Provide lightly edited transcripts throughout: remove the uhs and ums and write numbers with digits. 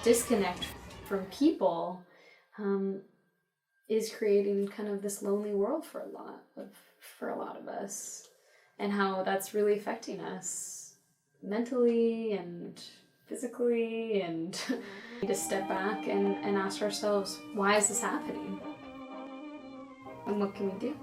disconnect from people is creating kind of this lonely world for a lot of us, and how that's really affecting us mentally and physically, and we need to step back and ask ourselves, why is this happening? And what can we do?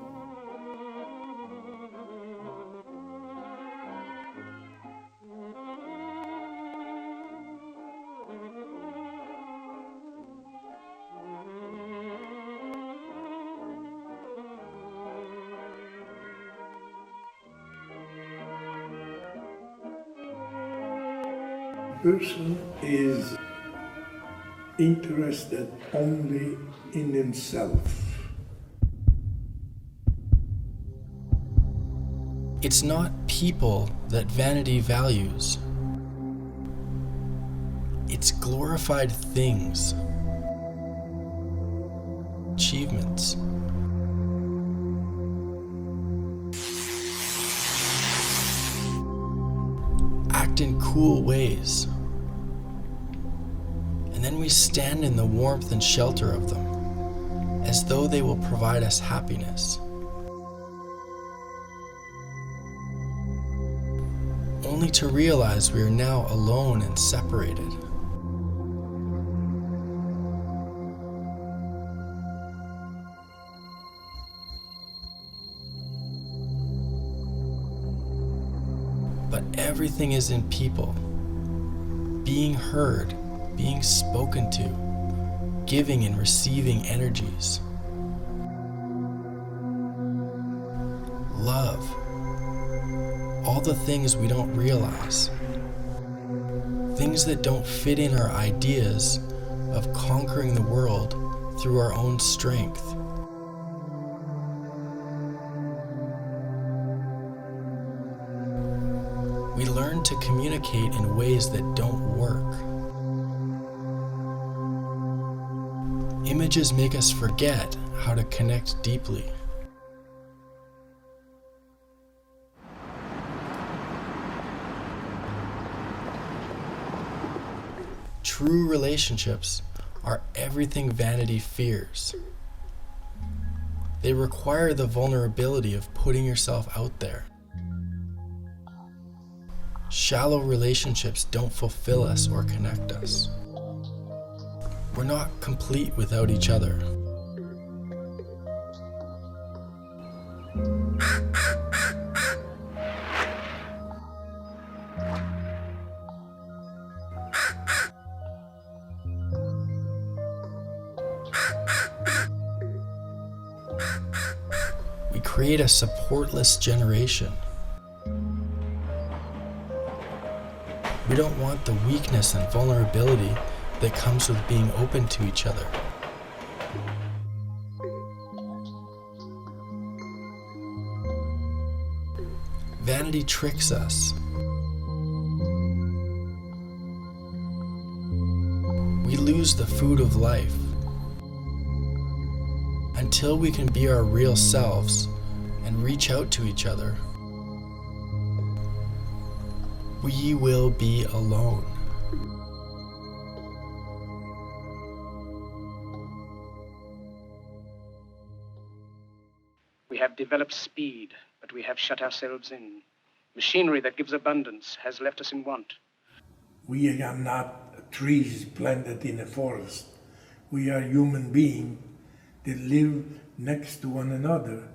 Person is interested only in himself. It's not people that vanity values. It's glorified things, achievements. Act in cool ways. And then we stand in the warmth and shelter of them, as though they will provide us happiness. Only to realize we are now alone and separated. But everything is in people, being heard, being spoken to, giving and receiving energies. Love. All the things we don't realize. Things that don't fit in our ideas of conquering the world through our own strength. We learn to communicate in ways that don't work. Images make us forget how to connect deeply. True relationships are everything vanity fears. They require the vulnerability of putting yourself out there. Shallow relationships don't fulfill us or connect us. We're not complete without each other. We create a supportless generation. We don't want the weakness and vulnerability that comes with being open to each other. Vanity tricks us. We lose the food of life. Until we can be our real selves and reach out to each other, we will be alone. We have developed speed, but we have shut ourselves in. Machinery that gives abundance has left us in want. We are not trees planted in a forest. We are human beings that live next to one another.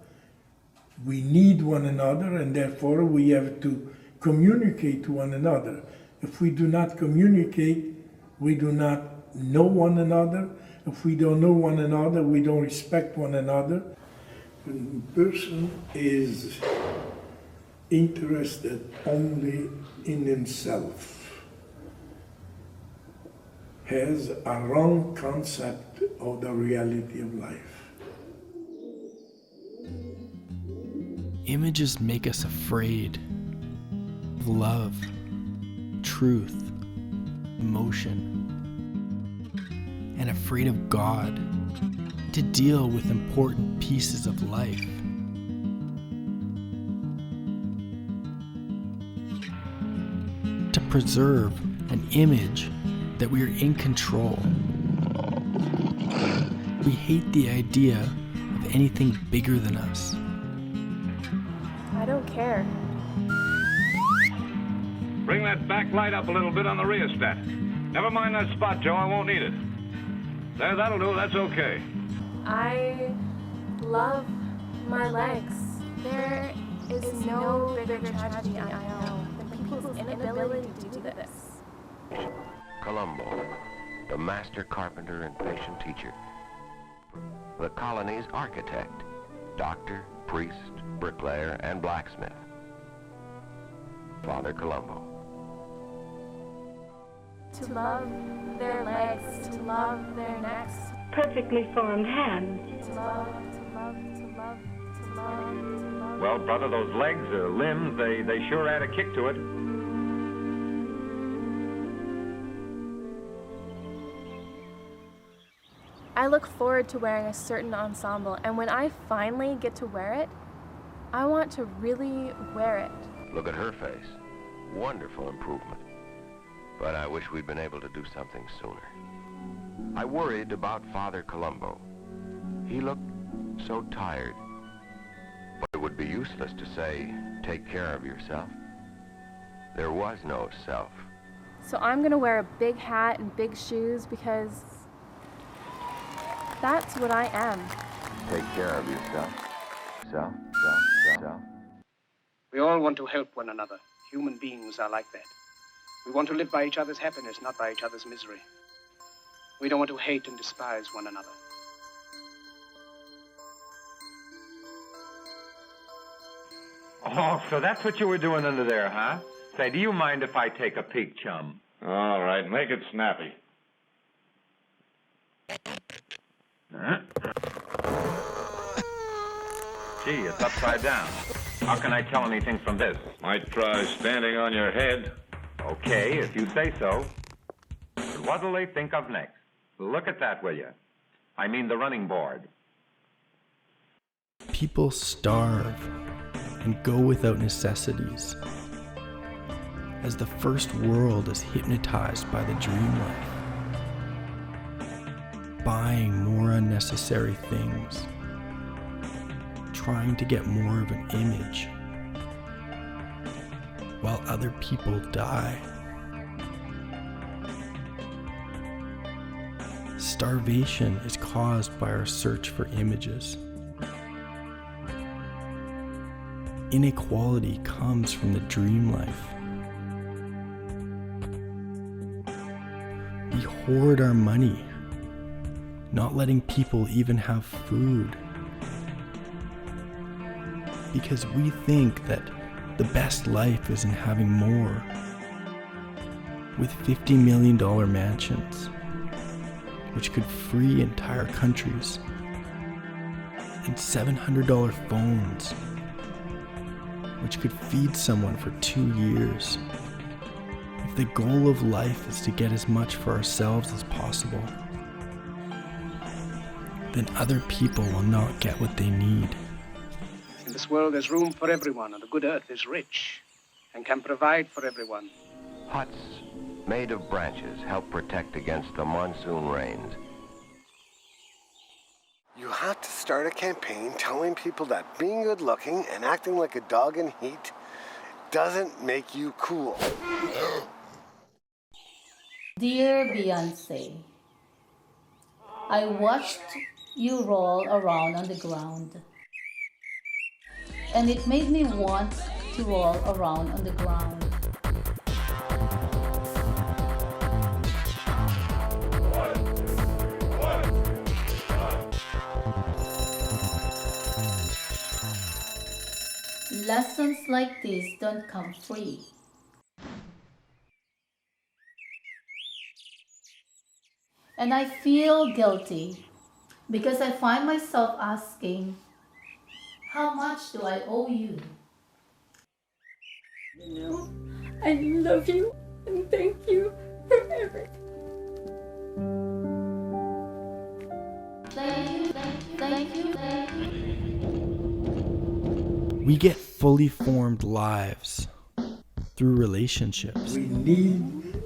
We need one another, and therefore we have to communicate to one another. If we do not communicate, we do not know one another. If we don't know one another, we don't respect one another. When a person is interested only in himself, has a wrong concept of the reality of life. Images make us afraid of love, truth, emotion, and afraid of God, to deal with important pieces of life. To preserve an image that we are in control. We hate the idea of anything bigger than us. I don't care. Bring that back light up a little bit on the rheostat. Never mind that spot, Joe. I won't need it. There, that'll do. That's okay. I love my legs. There is no bigger tragedy I know than people's inability to do this. Colombo, the master carpenter and patient teacher. The colony's architect, doctor, priest, bricklayer, and blacksmith. Father Colombo. To love their legs, to love their necks, Perfectly formed hands. to love, to love, to love, to love, to love. Well, brother, those legs or limbs, they sure add a kick to it. I look forward to wearing a certain ensemble, and when I finally get to wear it, I want to really wear it. Look at her face. Wonderful improvement. But I wish we'd been able to do something sooner. I worried about Father Colombo. He looked so tired. But it would be useless to say, take care of yourself. There was no self. So I'm gonna wear a big hat and big shoes because that's what I am. Take care of yourself. Self. We all want to help one another. Human beings are like that. We want to live by each other's happiness, not by each other's misery. We don't want to hate and despise one another. Oh, so that's what you were doing under there, huh? Say, do you mind if I take a peek, chum? All right, make it snappy. Huh? Gee, it's upside down. How can I tell anything from this? Might try standing on your head. Okay, if you say so. But what'll they think of next? Look at that, will you? I mean the running board. People starve and go without necessities, as the first world is hypnotized by the dream life, buying more unnecessary things, trying to get more of an image, while other people die. Starvation is caused by our search for images. Inequality comes from the dream life. We hoard our money, not letting people even have food, because we think that the best life is in having more. With $50 million mansions, which could free entire countries, and $700 phones, which could feed someone for 2 years. If the goal of life is to get as much for ourselves as possible, then other people will not get what they need. In this world, there's room for everyone, and the good earth is rich and can provide for everyone. Huts made of branches help protect against the monsoon rains. You have to start a campaign telling people that being good looking and acting like a dog in heat doesn't make you cool. Dear Beyonce, I watched you roll around on the ground, and it made me want to roll around on the ground. Lessons like this don't come free. And I feel guilty because I find myself asking, how much do I owe you? You know, I love you and thank you for everything. Thank you. We get fully formed lives through relationships. We need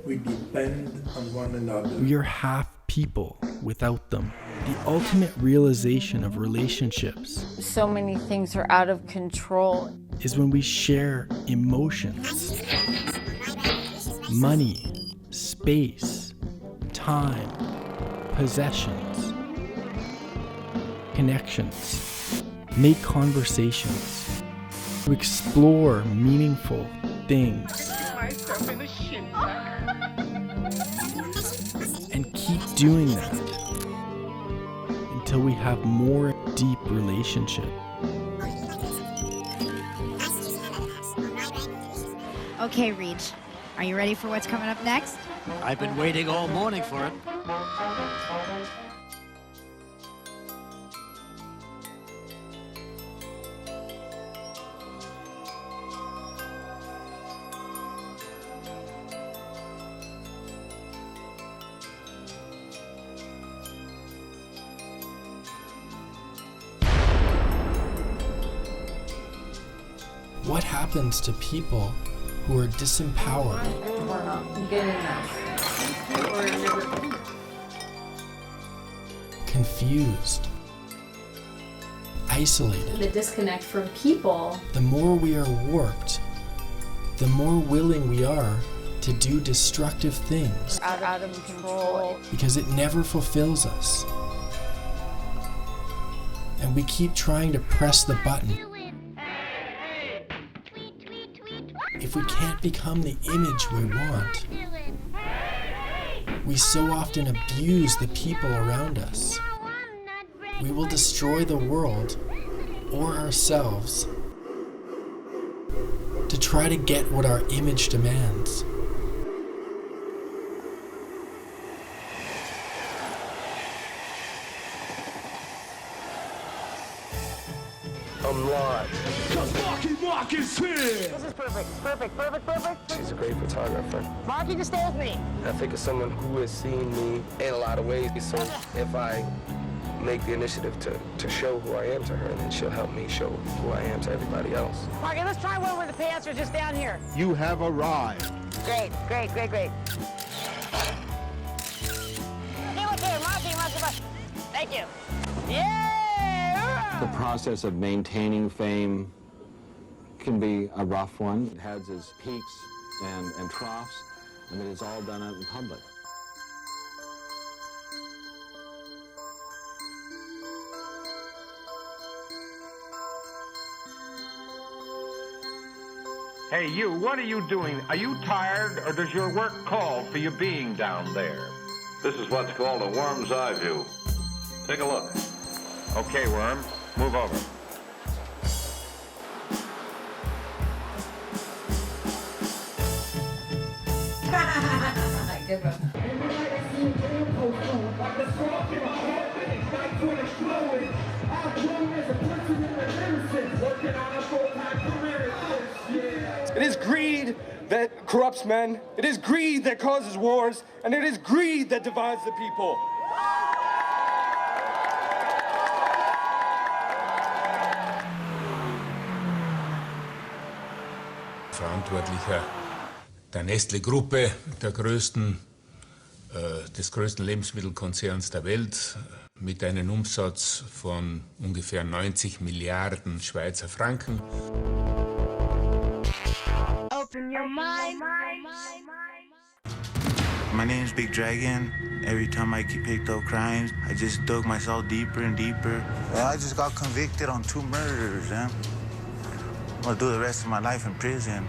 We depend on one another. We are half people without them. The ultimate realization of relationships So many things are out of control. is when we share emotions, money, space, time, possessions, connections, make conversations, to explore meaningful things, and keep doing that until we have more deep relationship. Okay, Reach, are you ready for what's coming up next? I've been waiting all morning for it. What happens to people who are disempowered, We're not getting this. Or never. confused, isolated? The disconnect from people. The more we are warped, the more willing we are to do destructive things Out of control. because it never fulfills us. And we keep trying to press the button. If we can't become the image we want, we so often abuse the people around us. We will destroy the world or ourselves to try to get what our image demands. I'm live. Cause Marky is here! This is perfect. She's a great photographer. Marky, just stay with me. I think of someone who has seen me in a lot of ways. So if I make the initiative to show who I am to her, then she'll help me show who I am to everybody else. Marky, let's try one where the pants are just down here. You have arrived. Great. Hey, look here, Marky. Thank you. Yeah! The process of maintaining fame can be a rough one. It has its peaks and troughs, and it is all done out in public. Hey, you, what are you doing? Are you tired, or does your work call for you being down there? This is what's called a worm's eye view. Take a look. Okay, Worm, move over. Good one. It is greed that corrupts men. It is greed that causes wars. And it is greed that divides the people. Verantwortlicher der Nestle-Gruppe, des größten Lebensmittelkonzerns der Welt, mit einem Umsatz von ungefähr 90 Milliarden Schweizer Franken. Open your mind. My name's Big Dragon. Every time I keep picked up crimes, I just dug myself deeper and deeper. And I just got convicted on 2 murders, man. I'm gonna do the rest of my life in prison.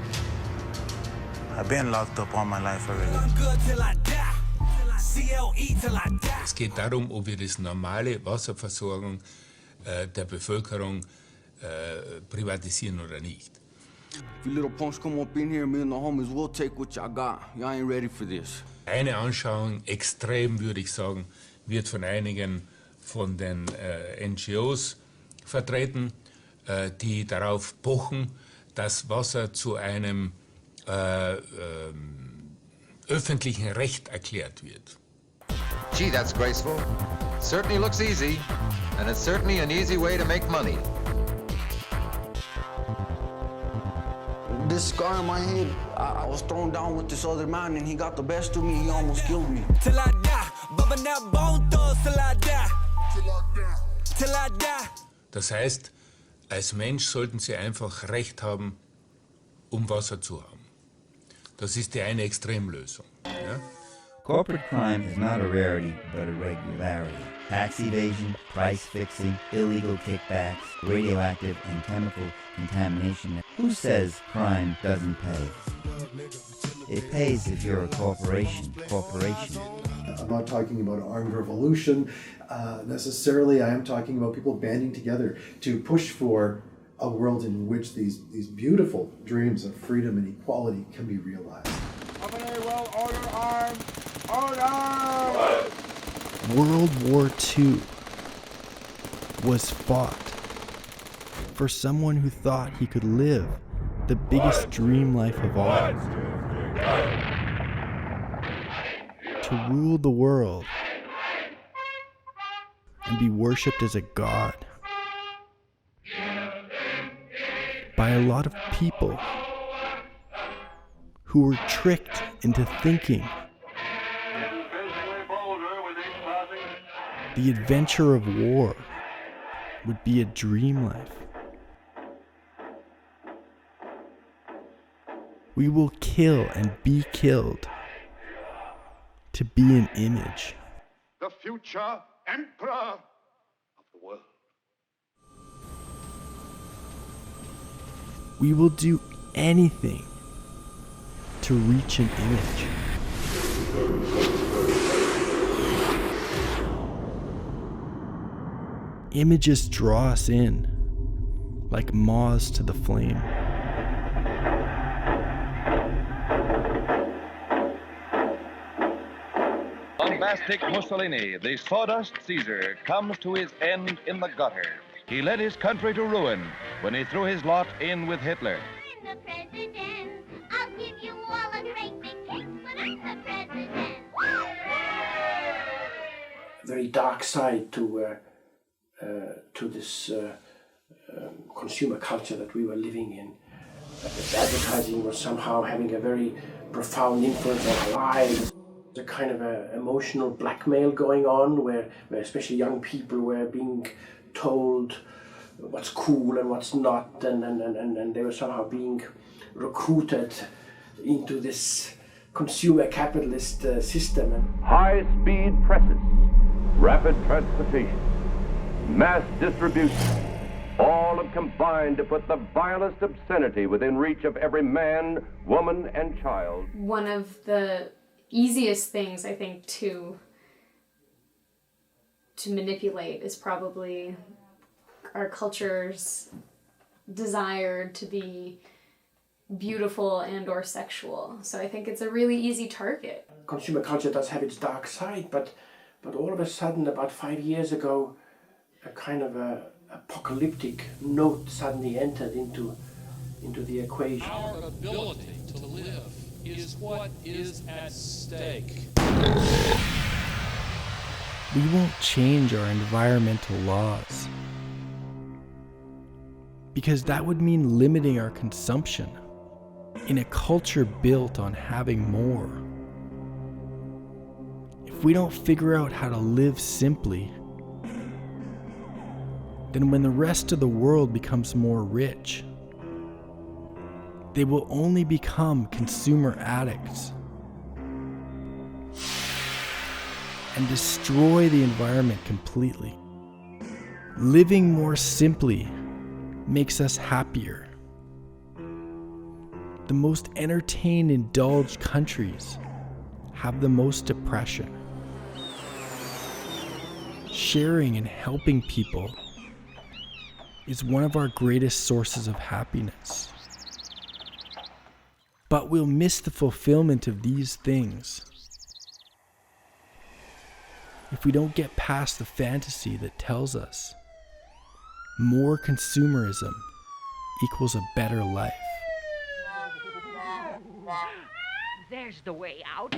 I've been locked up all my life already. Es geht darum, ob wir das normale Wasserversorgung der Bevölkerung privatisieren oder nicht. If you little punks come up in here, me and the homies will take what y'all got. Y'all ain't ready for this. Eine Anschauung, extrem würde ich sagen, wird von einigen von den NGOs vertreten, die darauf pochen, dass Wasser zu einem öffentlichen Recht erklärt wird. Gee, that's graceful. Certainly looks easy, and it's certainly an easy way to make money. This this scar on my head. I was thrown down with this other man and he got the best of me. He almost killed me. Till I die, Baba now bone thugs till I die. Till I die. Das heißt, als Mensch sollten Sie einfach Recht haben, Wasser zu haben. Das ist die eine Extremlösung. Ja? Corporate crime is not a rarity, but a regularity. Tax evasion, price fixing, illegal kickbacks, radioactive and chemical contamination. Who says crime doesn't pay? It pays if you're a corporation. I'm not talking about armed revolution necessarily. I am talking about people banding together to push for a world in which these beautiful dreams of freedom and equality can be realized. World War II was fought for someone who thought he could live the biggest dream life of all. To rule the world and be worshipped as a god by a lot of people who were tricked into thinking the adventure of war would be a dream life. We will kill and be killed to be an image. The future emperor of the world. We will do anything to reach an image. Images draw us in, like moths to the flame. Bombastic Mussolini, the sawdust Caesar, comes to his end in the gutter. He led his country to ruin when he threw his lot in with Hitler. I'm the president. I'll give you all a great big kiss, but I'm the president. A very dark side to this consumer culture that we were living in. Advertising was somehow having a very profound influence on our lives. There's a kind of a emotional blackmail going on where especially young people were being told what's cool and what's not, and they were somehow being recruited into this consumer capitalist system. High-speed presses, rapid transportation, mass distribution, all have combined to put the vilest obscenity within reach of every man, woman, and child. One of the easiest things, I think, to manipulate is probably our culture's desire to be beautiful and or sexual. So I think it's a really easy target. Consumer culture does have its dark side, but all of a sudden, about 5 years ago, a kind of a apocalyptic note suddenly entered into the equation. Our ability to live is what is at stake. We won't change our environmental laws because that would mean limiting our consumption in a culture built on having more. If we don't figure out how to live simply, then when the rest of the world becomes more rich, they will only become consumer addicts and destroy the environment completely. Living more simply makes us happier. The most entertained, indulged countries have the most depression. Sharing and helping people is one of our greatest sources of happiness. But we'll miss the fulfillment of these things if we don't get past the fantasy that tells us more consumerism equals a better life. There's the way out.